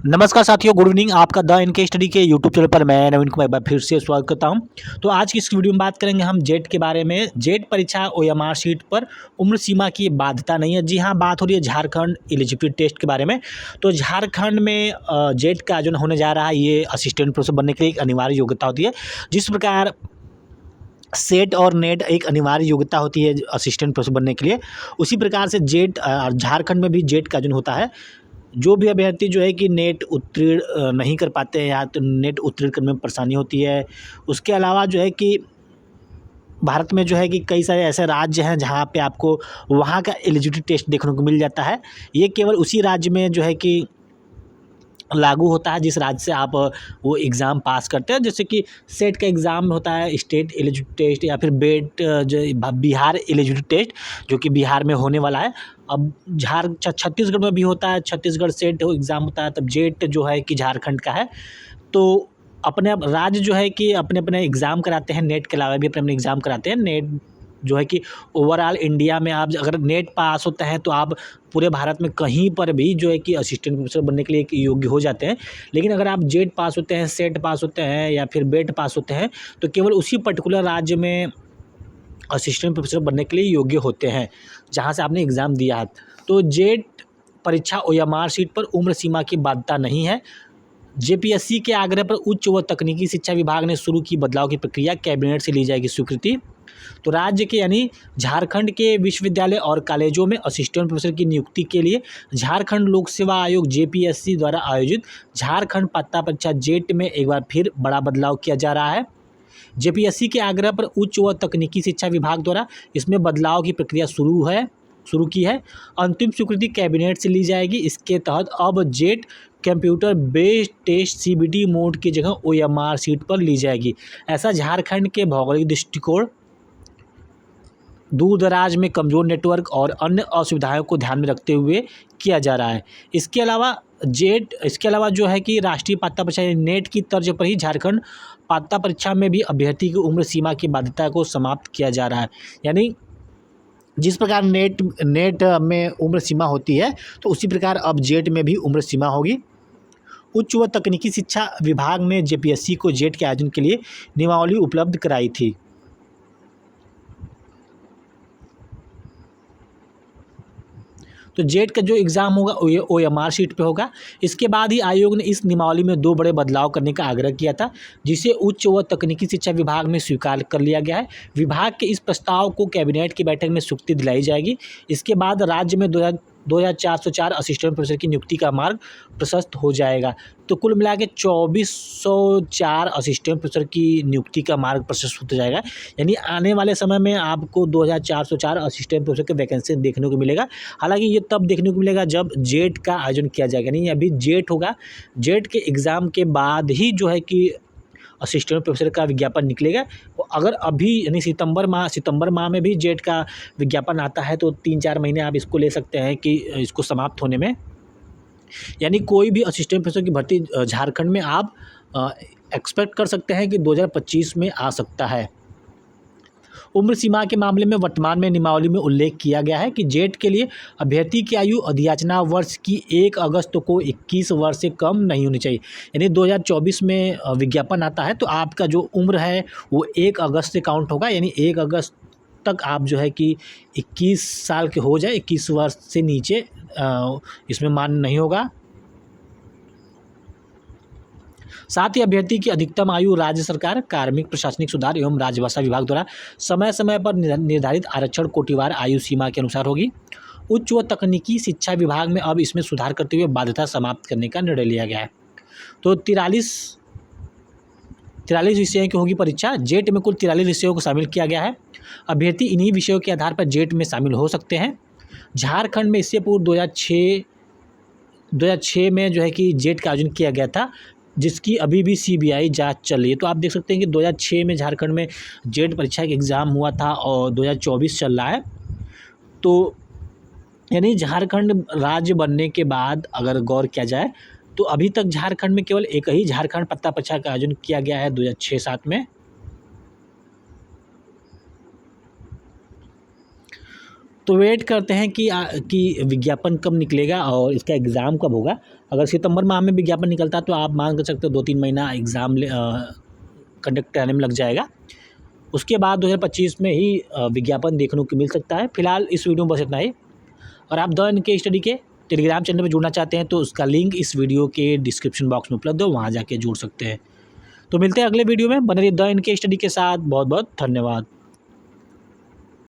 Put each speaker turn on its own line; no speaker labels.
नमस्कार साथियों, good evening. आपका द इनके स्टडी के यूट्यूब चैनल पर मैं नवीन कुमार एक बार फिर से स्वागत करता हूं। तो आज की इस वीडियो में बात करेंगे हम जेट के बारे में। जेट परीक्षा ओएमआर शीट पर उम्र सीमा की बाध्यता नहीं है। जी हां, बात हो रही है झारखंड एलिजिबिलिटी टेस्ट के बारे में। तो झारखंड में जेट का जो होने जा रहा है, ये असिस्टेंट प्रोफेसर बनने के लिए एक अनिवार्य योग्यता होती है। जिस प्रकार सेट और नेट एक अनिवार्य योग्यता होती है असिस्टेंट प्रोफेसर बनने के लिए, उसी प्रकार से जेट झारखंड में भी जेट का जो होता है। जो भी अभ्यर्थी जो है कि नेट उत्तीर्ण नहीं कर पाते हैं या तो नेट उत्तीर्ण करने में परेशानी होती है। उसके अलावा जो है कि भारत में जो है कि कई सारे ऐसे राज्य हैं जहाँ पे आपको वहाँ का एलिजिबिलिटी टेस्ट देखने को मिल जाता है। ये केवल उसी राज्य में जो है कि लागू होता है जिस राज्य से आप वो एग्ज़ाम पास करते हैं। जैसे कि सेट का एग्ज़ाम होता है, स्टेट एलिजिबिलिटी टेस्ट, या फिर बेट जो बिहार एलिजिबिलिटी टेस्ट जो कि बिहार में होने वाला है। अब छत्तीसगढ़ में भी होता है, छत्तीसगढ़ सेट एग्ज़ाम होता है। तब जेट जो है कि झारखंड का है। तो अपने राज्य जो है कि अपने अपने एग्ज़ाम कराते हैं, नेट के अलावा भी अपने अपने एग्ज़ाम कराते हैं। नेट जो है कि ओवरऑल इंडिया में आप अगर नेट पास होते हैं तो आप पूरे भारत में कहीं पर भी जो है कि असिस्टेंट प्रोफेसर बनने के लिए एक योग्य हो जाते हैं। लेकिन अगर आप जेट पास होते हैं, सेट पास होते हैं या फिर बेट पास होते हैं, तो केवल उसी पर्टिकुलर राज्य में असिस्टेंट प्रोफेसर बनने के लिए योग्य होते हैं जहाँ से आपने एग्ज़ाम दिया है। तो जेट परीक्षा ओएमआर शीट पर उम्र सीमा की बाध्यता नहीं है। जेपीएससी के आग्रह पर उच्च व तकनीकी शिक्षा विभाग ने शुरू की बदलाव की प्रक्रिया, कैबिनेट से ली जाएगी स्वीकृति। तो राज्य के यानी झारखंड के विश्वविद्यालय और कॉलेजों में असिस्टेंट प्रोफेसर की नियुक्ति के लिए झारखंड लोक सेवा आयोग जेपीएससी द्वारा आयोजित झारखंड पात्रता परीक्षा जेट में एक बार फिर बड़ा बदलाव किया जा रहा है। जेपीएससी के आग्रह पर उच्च व तकनीकी शिक्षा विभाग द्वारा इसमें बदलाव की प्रक्रिया शुरू की है। अंतिम स्वीकृति कैबिनेट से ली जाएगी। इसके तहत अब JET computer based test CBT mode की जगह ओएमआर शीट पर ली जाएगी। ऐसा झारखंड के भौगोलिक दृष्टिकोण, दूर दराज में कमज़ोर नेटवर्क और अन्य असुविधाओं को ध्यान में रखते हुए किया जा रहा है। इसके अलावा जो है कि राष्ट्रीय पात्रता परीक्षा नेट की तर्ज पर ही झारखंड पात्रता परीक्षा में भी अभ्यर्थी की उम्र सीमा की बाध्यता को समाप्त किया जा रहा है। यानी जिस प्रकार नेट में उम्र सीमा होती है, तो उसी प्रकार अब जेट में भी उम्र सीमा होगी। उच्च व तकनीकी शिक्षा विभाग ने जेपीएससी को जेट के आयोजन के लिए नियमावली उपलब्ध कराई थी। तो जेट का जो एग्ज़ाम होगा वो ओएमआर शीट पे होगा। इसके बाद ही आयोग ने इस नियमावली में 2 बड़े बदलाव करने का आग्रह किया था, जिसे उच्च व तकनीकी शिक्षा विभाग में स्वीकार कर लिया गया है। विभाग के इस प्रस्ताव को कैबिनेट की बैठक में स्वीकृति दिलाई जाएगी। इसके बाद राज्य में 2404 असिस्टेंट प्रोफेसर की नियुक्ति का मार्ग प्रशस्त हो जाएगा। तो कुल मिला के 2404 असिस्टेंट प्रोफेसर की नियुक्ति का मार्ग प्रशस्त होता जाएगा। यानी आने वाले समय में आपको 2404 असिस्टेंट प्रोफेसर की वैकेंसी देखने को मिलेगा। हालांकि ये तब देखने को मिलेगा जब जेट का आयोजन किया जाएगा। नहीं, अभी जेट होगा। जेट के एग्ज़ाम के बाद ही जो है कि असिस्टेंट प्रोफेसर का विज्ञापन निकलेगा। तो अगर अभी यानी सितंबर माह में भी जेट का विज्ञापन आता है, तो 3-4 महीने आप इसको ले सकते हैं कि इसको समाप्त होने में। यानी कोई भी असिस्टेंट प्रोफेसर की भर्ती झारखंड में आप एक्सपेक्ट कर सकते हैं कि 2025 में आ सकता है। उम्र सीमा के मामले में वर्तमान में नियमावली में उल्लेख किया गया है कि जेट के लिए अभ्यर्थी की आयु अधियाचना वर्ष की 1 अगस्त को 21 वर्ष से कम नहीं होनी चाहिए। यानी 2024 में विज्ञापन आता है तो आपका जो उम्र है वो 1 अगस्त से काउंट होगा। यानी 1 अगस्त तक आप जो है कि 21 साल के हो जाए, 21 वर्ष से नीचे इसमें मान्य नहीं होगा। साथ ही अभ्यर्थी की अधिकतम आयु राज्य सरकार, कार्मिक प्रशासनिक सुधार एवं राजभाषा विभाग द्वारा समय समय पर निर्धारित आरक्षण कोटिवार आयु सीमा के अनुसार होगी। उच्च व तकनीकी शिक्षा विभाग में अब इसमें सुधार करते हुए बाध्यता समाप्त करने का निर्णय लिया गया है। तो 43 विषयों की होगी परीक्षा। जेट में कुल 43 विषयों को शामिल किया गया है। अभ्यर्थी इन्हीं विषयों के आधार पर जेट में शामिल हो सकते हैं। झारखंड में इससे पूर्व 2006 में जो है कि जेट का आयोजन किया गया था, जिसकी अभी भी सीबीआई जांच चल रही है। तो आप देख सकते हैं कि 2006 में झारखंड में जेट परीक्षा का एग्ज़ाम हुआ था और 2024 चल रहा है। तो यानी झारखंड राज्य बनने के बाद अगर गौर किया जाए तो अभी तक झारखंड में केवल एक ही झारखंड पात्रता परीक्षा का आयोजन किया गया है 2006-07 में। तो वेट करते हैं कि विज्ञापन कब निकलेगा और इसका एग्ज़ाम कब होगा। अगर सितंबर माह में विज्ञापन निकलता तो आप मान कर सकते हो 2-3 महीना एग्ज़ाम कंडक्ट कराने में लग जाएगा। उसके बाद 2025 में ही विज्ञापन देखने को मिल सकता है। फिलहाल इस वीडियो में बस इतना ही। और आप द इनके स्टडी के टेलीग्राम चैनल में जुड़ना चाहते हैं तो उसका लिंक इस वीडियो के डिस्क्रिप्शन बॉक्स में उपलब्ध है, वहाँ जाके जुड़ सकते हैं। तो मिलते हैं अगले वीडियो में। बने रहिए द इनके स्टडी के साथ। बहुत बहुत धन्यवाद।